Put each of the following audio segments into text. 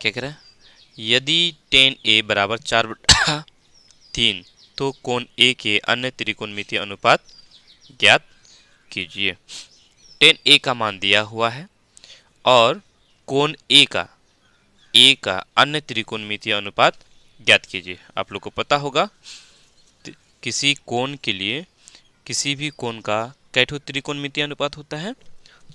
क्या कह रहा है, यदि tan A बराबर 4/3 तो कोण A के अन्य त्रिकोणमितीय अनुपात ज्ञात कीजिए। tan A का मान दिया हुआ है और कोण A का अन्य त्रिकोणमितीय अनुपात ज्ञात कीजिए। आप लोग को पता होगा किसी कोण के लिए किसी भी कोण का कैठो त्रिकोणमितीय अनुपात होता है,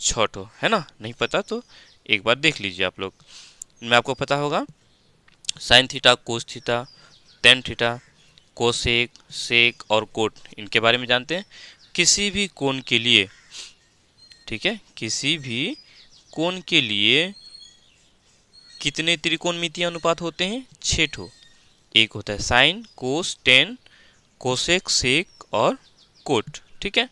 6 ठो, है ना। नहीं पता तो एक बार देख लीजिए आप लोग। इनमें आपको पता होगा sine theta, cos theta, tan theta, cosec, sec और कोट, इनके बारे में जानते हैं। किसी भी कोण के लिए, ठीक है, किसी भी कोण के लिए कितने त्रिकोणमितीय अनुपात होते हैं, 6 ठो। एक होता है साइन, कोस, टेन, कोसेक, सेक और कोट, ठीक है।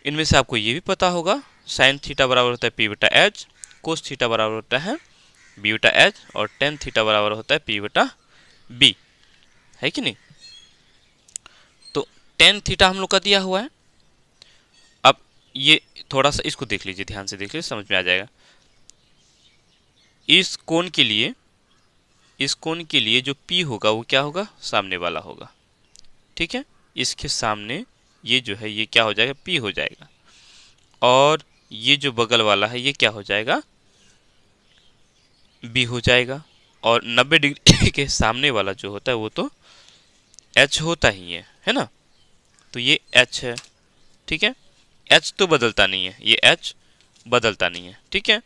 इनमें से आपको ये भी पता होगा साइन थीटा बराबर होता है पी बटा एच, कोस थीटा बराबर होता है बी बटा एच और टेन थीटा बराबर होता है पी बटा बी, है कि नहीं। तो टेन थीटा हम लोग का दिया हुआ है। अब ये थोड़ा सा इसको देख लीजिए, ध्यान से देख लीजिए, समझ में आ जाएगा। इस कोण के लिए जो P होगा वो क्या होगा, सामने वाला होगा, ठीक है। इसके सामने ये जो है ये क्या हो जाएगा, P हो जाएगा। और ये जो बगल वाला है ये क्या हो जाएगा, B हो जाएगा। और 90 डिग्री के सामने वाला जो होता है वो तो H होता ही है ना। तो ये H है, ठीक है। H तो बदलता नहीं है, ये H बदलता नहीं है, ठीक है।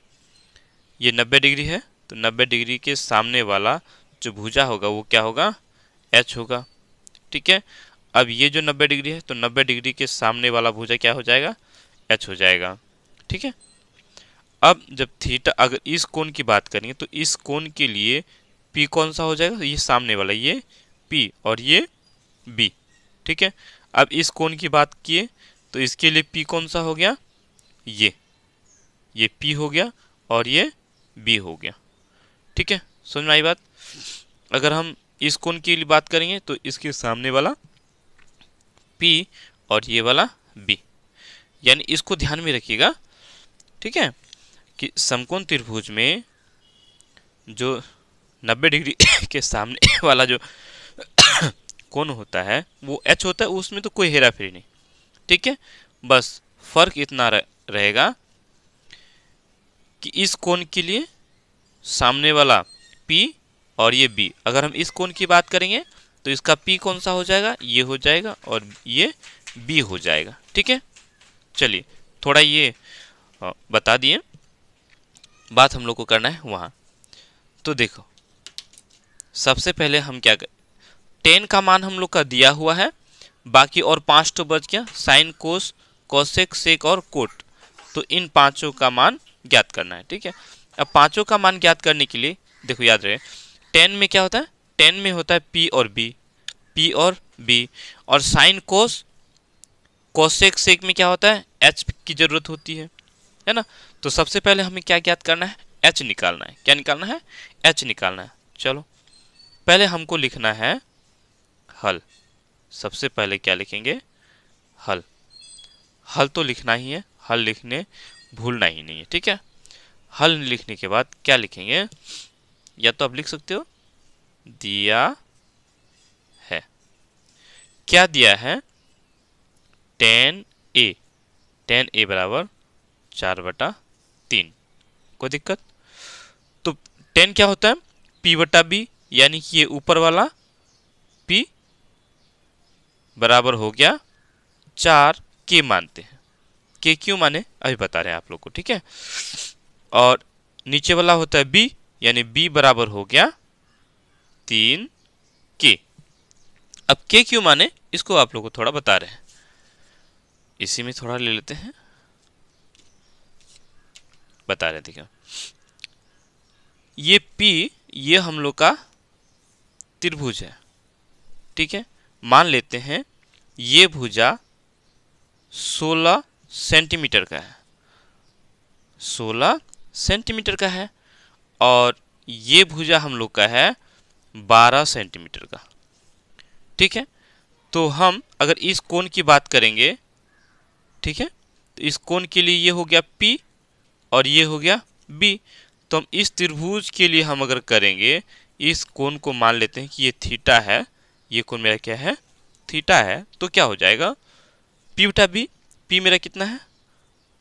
ये 90 डिग्री है तो 90 डिग्री के सामने वाला जो भुजा होगा वो क्या होगा, H होगा, ठीक है। अब ये जो 90 डिग्री है तो 90 डिग्री के सामने वाला भुजा क्या हो जाएगा, H हो जाएगा, ठीक है। अब जब थीटा, अगर इस कोण की बात करेंगे तो इस कोण के लिए P कौन सा हो जाएगा, ये सामने वाला, ये P और ये B, ठीक है। अब इस कोण की बात किए तो इसके लिए P कौन सा हो गया, ये P हो गया और ये B हो गया, ठीक है। समझ में आई बात। अगर हम इस कोण की बात करेंगे तो इसके सामने वाला P और ये वाला B, यानी इसको ध्यान में रखिएगा, ठीक है, कि समकोण त्रिभुज में जो 90 डिग्री के सामने वाला जो कोण होता है वो H होता है, उसमें तो कोई हेरा फेरी नहीं, ठीक है। बस फर्क इतना रहेगा कि इस कोण के लिए सामने वाला P और ये B, अगर हम इस कोण की बात करेंगे तो इसका P कौन सा हो जाएगा, ये हो जाएगा और ये B हो जाएगा, ठीक है। चलिए थोड़ा ये बता दिए, बात हम लोग को करना है वहाँ। तो देखो सबसे पहले हम क्या कर, 10 का मान हम लोग का दिया हुआ है, बाकी और 5 तो बच गया, साइन, कोस, कोसेक, सेक और कोट। तो इन पांचों का मान ज्ञात करना है, ठीक है। अब पांचों का मान ज्ञात करने के लिए देखो याद रहे 10 में क्या होता है, 10 में होता है P और B, और साइन, कोस, कोसेक, सेक में क्या होता है, H की जरूरत होती है ना। तो सबसे पहले हमें क्या ज्ञात करना है, H निकालना है। क्या निकालना है, H निकालना है। चलो पहले हमको लिखना है हल। सबसे पहले क्या लिखेंगे, हल तो लिखना ही है, हल लिखने भूलना ही नहीं है, ठीक है। हल लिखने के बाद क्या लिखेंगे, या तो आप लिख सकते हो दिया है, क्या दिया है, tan A बराबर 4/3। कोई दिक्कत, तो 10 क्या होता है, P बटा B, यानी कि ये ऊपर वाला P बराबर हो गया 4 K मानते हैं। K क्यों माने अभी बता रहे हैं आप लोग को, ठीक है। और नीचे वाला होता है B, यानी B बराबर हो गया 3 K। अब K क्यों माने इसको आप लोग को थोड़ा बता रहे हैं, इसी में थोड़ा ले लेते हैं, बता रहे देखिए। ये P ये हम लोग का त्रिभुज है, ठीक है। मान लेते हैं ये भुजा 16 सेंटीमीटर का है, 16 सेंटीमीटर का है, और ये भुजा हम लोग का है 12 सेंटीमीटर का, ठीक है। तो हम अगर इस कोण की बात करेंगे, ठीक है, तो इस कोण के लिए ये हो गया P और ये हो गया B। तो हम इस त्रिभुज के लिए हम अगर करेंगे, इस कोण को मान लेते हैं कि ये थीटा है, ये कोण मेरा क्या है, थीटा है, तो क्या हो जाएगा, पी बटा बी, पी मेरा कितना है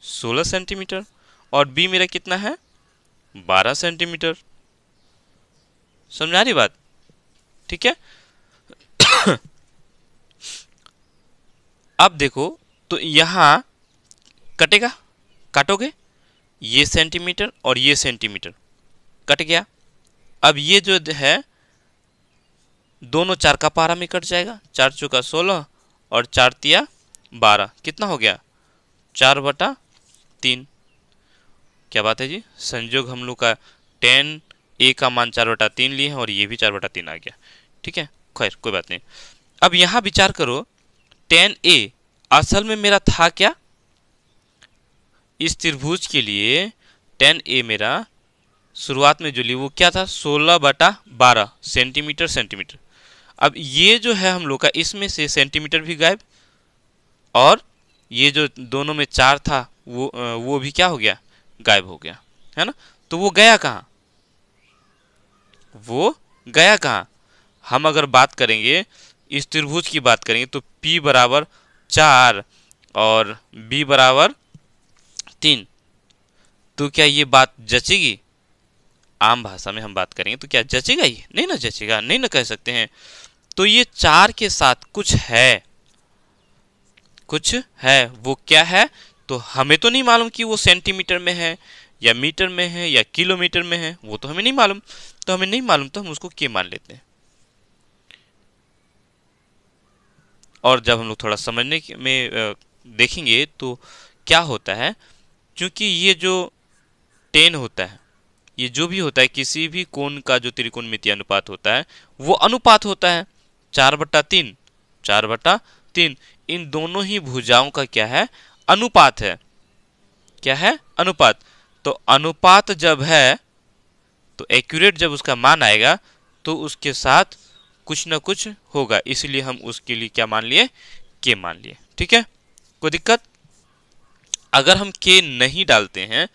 16 सेंटीमीटर और बी मेरा कितना है 12 सेंटीमीटर। समझ आ रही बात? ठीक है। अब देखो तो यहां कटेगा, काटोगे, ये सेंटीमीटर और ये सेंटीमीटर कट गया। अब ये जो है दोनों चार का पारा में कट जाएगा, 4 चौका 16 और 4 तिया 12, कितना हो गया 4/3। क्या बात है जी, संयोग हम लोग का tan a का मान 4/3 लिए हैं और ये भी 4/3 आ गया। ठीक है, खैर कोई बात नहीं। अब यहां विचार करो, tan a असल में मेरा था क्या, इस त्रिभुज के लिए tan a मेरा शुरुआत में जो ली वो क्या था 16/12 सेंटीमीटर सेंटीमीटर। अब ये जो है हम लोग का, इसमें से सेंटीमीटर भी गायब और ये जो दोनों में 4 था वो भी क्या हो गया, गायब हो गया, है ना। तो वो गया कहाँ, वो गया कहाँ। हम अगर बात करेंगे, इस त्रिभुज की बात करेंगे तो P बराबर 4 और B बराबर 3, तो क्या ये बात जचेगी? आम भाषा में हम बात करेंगे तो क्या जचेगा? ये नहीं ना जचेगा, नहीं ना कह सकते हैं। तो ये 4 के साथ कुछ है, कुछ है, वो क्या है, तो हमें तो नहीं मालूम कि वो सेंटीमीटर में है या मीटर में है या किलोमीटर में है, वो तो हमें नहीं मालूम। तो हमें नहीं मालूम तो हम उसको के मान लेते हैं। और जब हम लोग थोड़ा समझने में देखेंगे तो क्या होता है, क्योंकि ये जो tan होता है, ये जो भी होता है, किसी भी कोण का जो त्रिकोणमितीय अनुपात होता है वो अनुपात होता है 4/3, 4/3। इन दोनों ही भुजाओं का क्या है, अनुपात है। क्या है, अनुपात। तो अनुपात जब है तो एक्यूरेट जब उसका मान आएगा तो उसके साथ कुछ ना कुछ होगा, इसलिए हम उसके लिए क्या मान लिए, के मान लिए। ठीक है, कोई दिक्कत? अगर हम के नहीं डालते हैं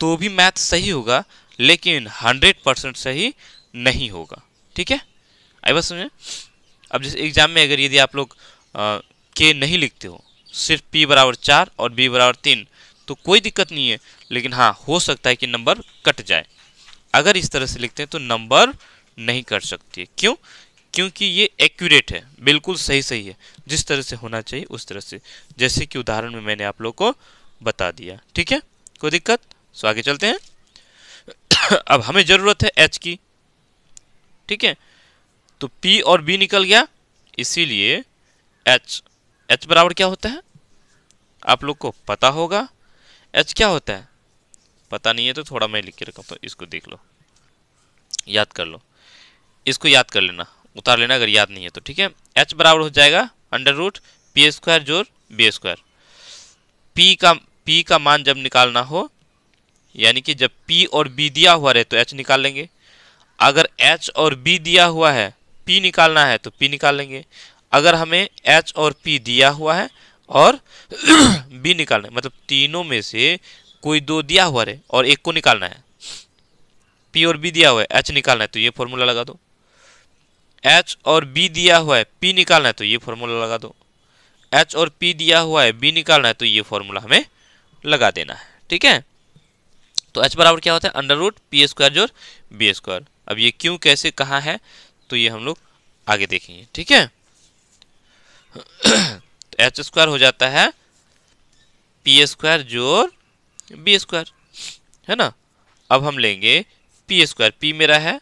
तो भी मैथ सही होगा, लेकिन 100% सही नहीं होगा। ठीक है, आई बात समझे? अब जैसे एग्जाम में अगर यदि आप लोग के नहीं लिखते हो, सिर्फ P बराबर 4 और B बराबर 3, तो कोई दिक्कत नहीं है, लेकिन हाँ हो सकता है कि नंबर कट जाए। अगर इस तरह से लिखते हैं तो नंबर नहीं कट सकती है। क्यों? क्योंकि ये एक्यूरेट है, बिल्कुल सही सही है, जिस तरह से होना चाहिए उस तरह से, जैसे कि उदाहरण में मैंने आप लोग को बता दिया। ठीक है, कोई दिक्कत? सो आगे चलते हैं। अब हमें जरूरत है H की। ठीक है, तो P और B निकल गया, इसीलिए H बराबर क्या होता है, आप लोग को पता होगा। H क्या होता है, पता नहीं है तो थोड़ा मैं लिख के रखा, तो इसको देख लो, याद कर लो, इसको याद कर लेना, उतार लेना अगर याद नहीं है तो। ठीक है, H बराबर हो जाएगा √P² जोड़ B²। P का मान जब निकालना हो, यानी कि जब P और B दिया हुआ रहे तो H निकाल लेंगे। अगर H और B दिया हुआ है, P निकालना है तो P निकाल लेंगे। अगर हमें H और P दिया हुआ है और B निकालना है, मतलब तीनों में से कोई दो दिया हुआ रहे और एक को निकालना है, P और B दिया हुआ है, H निकालना है तो ये फॉर्मूला लगा दो। H और B दिया हुआ है, P निकालना है तो ये फॉर्मूला लगा दो। H और P दिया हुआ है, B निकालना है तो ये फॉर्मूला हमें लगा देना है। ठीक है, तो H बराबर क्या होता है, √P² जोड़ B²। अब ये क्यों, कैसे, कहाँ है, तो ये हम लोग आगे देखेंगे। ठीक है, तो H² हो जाता है P² जोड़ B², है ना। अब हम लेंगे P², P मेरा है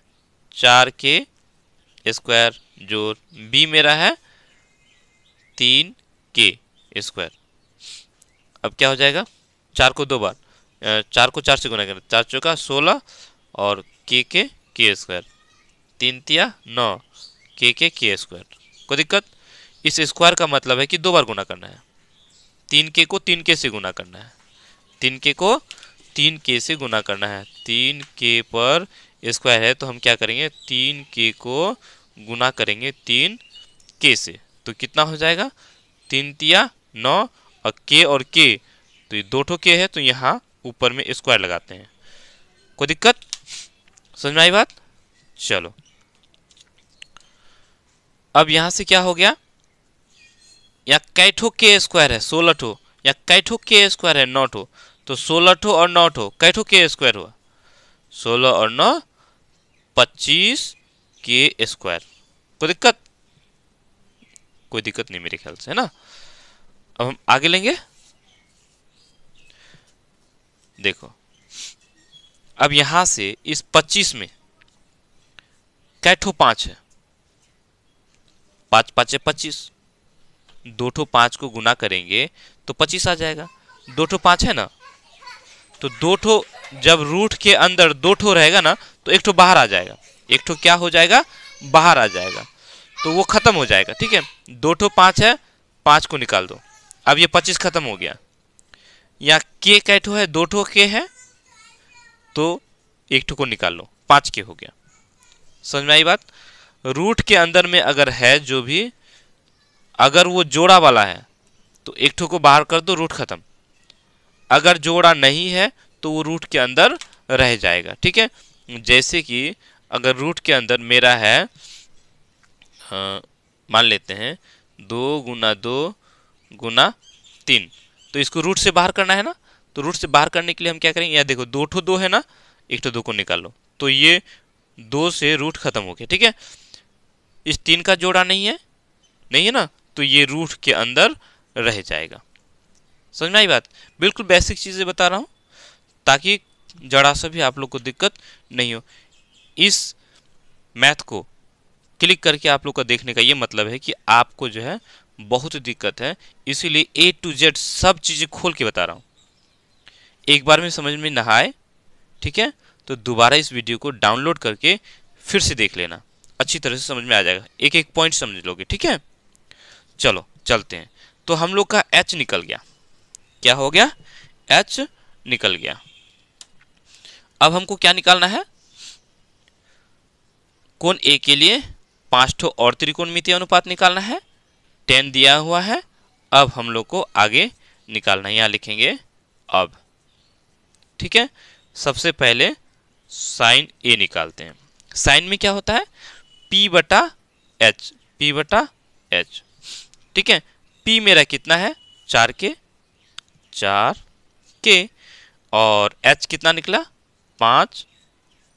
4K² जोड़ B मेरा है 3K²। अब क्या हो जाएगा, 4 को 2 बार, 4 को 4 से गुना करें, 4 चौका 16 और K² 3 तिया 9 K²। कोई दिक्कत? इस स्क्वायर का मतलब है कि 2 बार गुना करना है, 3K को 3K से गुना करना है, 3K को 3K से गुना करना है। 3K पर स्क्वायर है तो हम क्या करेंगे, 3K को गुना करेंगे 3K से, तो कितना हो जाएगा 3 तिया 9 और K और K, तो ये 2 ठो K है तो यहाँ ऊपर में स्क्वायर लगाते हैं। कोई दिक्कत? समझ में आई बात? चलो अब यहां से क्या हो गया, या कै ठो के स्क्वायर है 16 ठो, या कै ठो के स्क्वायर है 9 ठो, तो 16 ठो और 9 ठो कै ठो के स्क्वायर हुआ, 16 और 9 25 के स्क्वायर। कोई दिक्कत? कोई दिक्कत नहीं मेरे ख्याल से, है ना। अब हम आगे लेंगे, देखो अब यहां से इस 25 में कै ठो 5 है, 5 5 25, 2 ठो 5 को गुना करेंगे तो 25 आ जाएगा। 2 ठो 5 है ना, तो 2 ठो जब रूट के अंदर 2 ठो रहेगा ना तो 1 ठो बाहर आ जाएगा, 1 ठो क्या हो जाएगा, बाहर आ जाएगा, तो वो खत्म हो जाएगा। ठीक है, 2 ठो 5 है, 5 को निकाल दो, अब ये 25 खत्म हो गया। या के कै ठो है, 2 ठो के है, तो 1 ठो को निकाल लो, 5 के हो गया। समझ में आई बात? रूट के अंदर में अगर है जो भी, अगर वो जोड़ा वाला है तो 1 ठो को बाहर कर दो, रूट खत्म। अगर जोड़ा नहीं है तो वो रूट के अंदर रह जाएगा। ठीक है, जैसे कि अगर रूट के अंदर मेरा है, मान लेते हैं 2 गुना 2 गुना 3, तो इसको रूट से बाहर करना है ना, तो रूट से बाहर करने के लिए हम क्या करेंगे, या देखो 2 ठो 2 है ना, 1 ठो 2 को निकाल लो, तो ये 2 से रूट खत्म हो गया। ठीक है, इस 3 का जोड़ा नहीं है, नहीं है ना, तो ये रूट के अंदर रह जाएगा। समझ में आई बात? बिल्कुल बेसिक चीजें बता रहा हूं ताकि जरा सा भी आप लोग को दिक्कत नहीं हो। इस मैथ को क्लिक करके आप लोग का देखने का ये मतलब है कि आपको जो है बहुत दिक्कत है, इसीलिए A to Z सब चीजें खोल के बता रहा हूं। एक बार में समझ में ना आए, ठीक है, तो दोबारा इस वीडियो को डाउनलोड करके फिर से देख लेना, अच्छी तरह से समझ में आ जाएगा, एक एक पॉइंट समझ लोगे। ठीक है, चलो चलते हैं। तो हम लोग का H निकल गया, क्या हो गया, H निकल गया। अब हमको क्या निकालना है, कोण A के लिए 5 ठो और त्रिकोणमितीय अनुपात निकालना है, 10 दिया हुआ है। अब हम लोग को आगे निकालना है, यहां लिखेंगे अब। ठीक है, सबसे पहले साइन ए निकालते हैं। साइन में क्या होता है, P बटा H, P बटा H। ठीक है, P मेरा कितना है, 4 के, और H कितना निकला, 5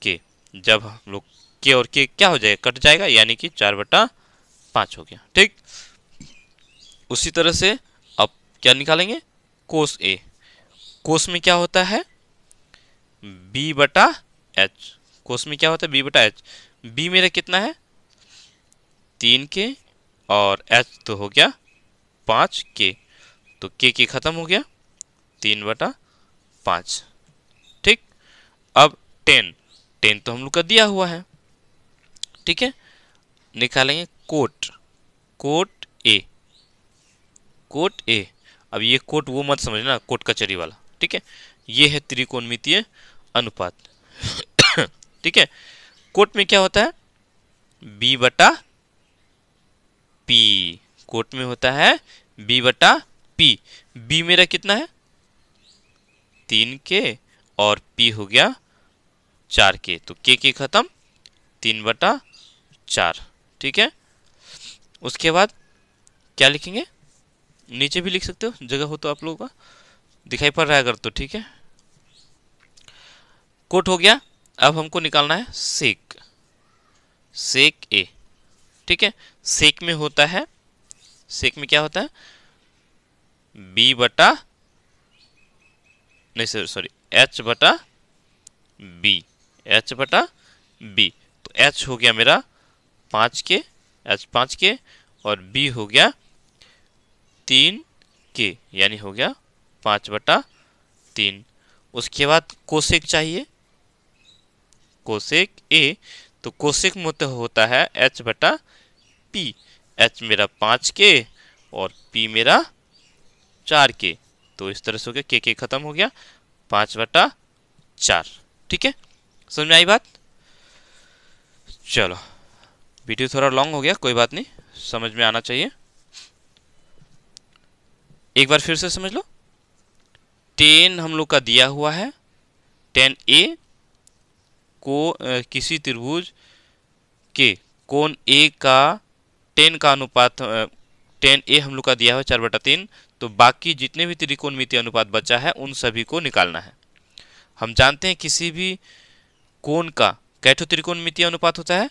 के। जब हम लोग के और के क्या हो जाएगा, कट जाएगा, यानी कि 4/5 हो गया। ठीक, उसी तरह से अब क्या निकालेंगे, कोस ए। कोस में क्या होता है, B बटा H। कोस में क्या होता है, B बटा H। B मेरा कितना है, 3 के, और H तो हो गया 5 के, तो के खत्म हो गया, 3/5। ठीक, अब 10 तो हम लोग का दिया हुआ है। ठीक है, निकालेंगे कोट ए। अब ये कोट वो मत समझना, कोट कचहरी वाला। ठीक है, ये है त्रिकोणमितीय अनुपात। ठीक है, कोट में क्या होता है, B बटा P। कोट में होता है B बटा P। B मेरा कितना है, 3 के, और P हो गया 4 के, तो के खत्म, 3/4। ठीक है, उसके बाद क्या लिखेंगे, नीचे भी लिख सकते हो, जगह हो तो आप लोगों का दिखाई पड़ रहा है अगर तो। ठीक है, कोट हो गया। अब हमको निकालना है सेक ए। ठीक है, सेक में होता है, सेक में क्या होता है, B बटा, नहीं सॉरी, H बटा B, H बटा B। तो H हो गया मेरा 5 के, H 5 के, और B हो गया 3 के, यानी हो गया 5/3। उसके बाद कोसेक चाहिए, कोसेक ए। तो कोसेक में होता है H बटा P। H मेरा 5 के, और P मेरा 4 के, तो इस तरह से हो गया, के खत्म हो गया, 5/4। ठीक है, समझ में आई बात? चलो, वीडियो थोड़ा लॉन्ग हो गया, कोई बात नहीं, समझ में आना चाहिए। एक बार फिर से समझ लो, 10 हम लोग का दिया हुआ है, 10A किसी त्रिभुज के कोण ए का टेन का अनुपात, टेन ए हम लोग का दिया हुआ 4/3, तो बाकी जितने भी त्रिकोणमितीय अनुपात बचा है उन सभी को निकालना है। हम जानते हैं किसी भी कोण का कैठो त्रिकोणमितीय अनुपात होता है,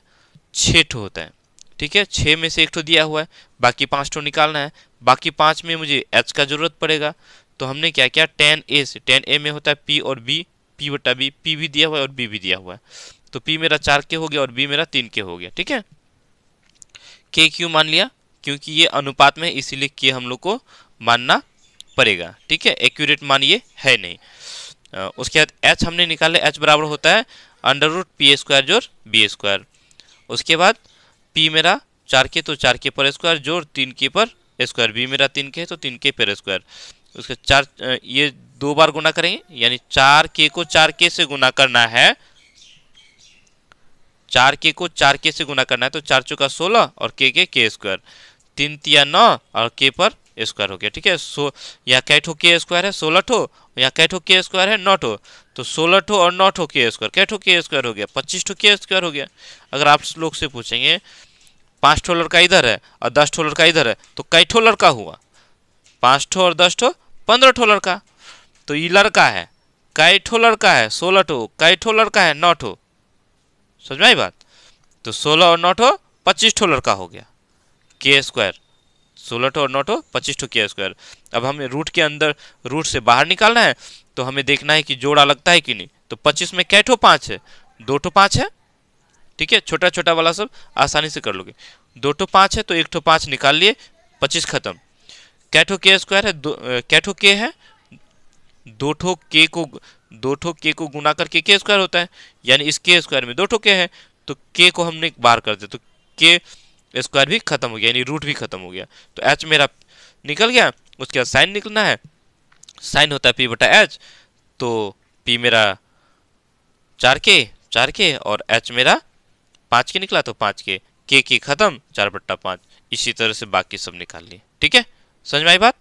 6 ठो होता है। ठीक है, 6 में से एक ठो दिया हुआ है, बाकी 5 ठो निकालना है। बाकी 5 में मुझे h का जरूरत पड़ेगा, तो हमने क्या किया, tan a से, tan a में होता है p और b, p/b, p भी दिया हुआ है और b भी दिया हुआ है, तो p मेरा 4 के हो गया और b मेरा 3 के हो गया। ठीक है, k क्यों मान लिया, क्योंकि ये अनुपात में है, इसीलिए k हम लोग को मानना पड़ेगा। ठीक है, एक्यूरेट मान ये है नहीं। उसके बाद h हमने निकाले, h बराबर होता है √p² जोड़ b²। उसके बाद p मेरा 4 के, तो 4 के पर स्क्वायर जोड़ 3 के पर स्क्वायर, b मेरा 3 के है तो 3 के पर स्क्वायर। उसके 4 ये 2 बार गुना करेंगे, यानी 4 के को 4 के से गुना करना है, 4 के को 4 के से गुना करना है, तो 4 चौका 16 और के स्क्वायर, 3 तिया 9 और के पर स्क्वायर हो गया। ठीक है, यहाँ कै ठो के स्क्वायर है, 16 ठो, यहाँ कै ठो के स्क्वायर है, 9 ठो, तो 16 ठो और 9 ठो के स्क्वायर, कै ठो के स्क्वायर हो गया, 25 ठो के स्क्वायर हो गया। अगर आप लोग से पूछेंगे 5 ठो लड़का इधर है और 10 ठो लड़का इधर है, तो कै ठो लड़का हुआ, 5 ठो और 10 ठो 15 ठो लड़का, तो ये लड़का है, कै ठो लड़का है, 16 ठो, कै ठो लड़का है, 9 ठो। समझ में आई बात, तो 16 और 9 ठो 25 ठो लड़का हो गया, के स्क्वायर 16 ठो और 9 ठो 25 ठो के स्क्वायर। अब हमें रूट के अंदर, रूट से बाहर निकालना है, तो हमें देखना है कि जोड़ा लगता है कि नहीं, तो 25 में कै ठो 5 है, 2 ठो 5 है। ठीक है, छोटा छोटा वाला सब आसानी से कर लोगे, 2 ठो 5 है तो 1 ठो 5 निकाल लिए, 25 खत्म। कै ठो के स्क्वायर है, कै ठो के है, 2 ठो के को गुना करके के स्क्वायर होता है, यानी इस के स्क्वायर में 2 ठो के है, तो के को हमने बाहर कर दिया, तो के स्क्वायर भी खत्म हो गया, यानी रूट भी खत्म हो गया, तो h मेरा निकल गया। उसके बाद साइन निकलना है, साइन होता है p/h, तो p मेरा 4 के और h मेरा 5 के निकला, तो 5 के खत्म, 4/5। इसी तरह से बाकी सब निकाल लिए। ठीक है, समझ में आई बात।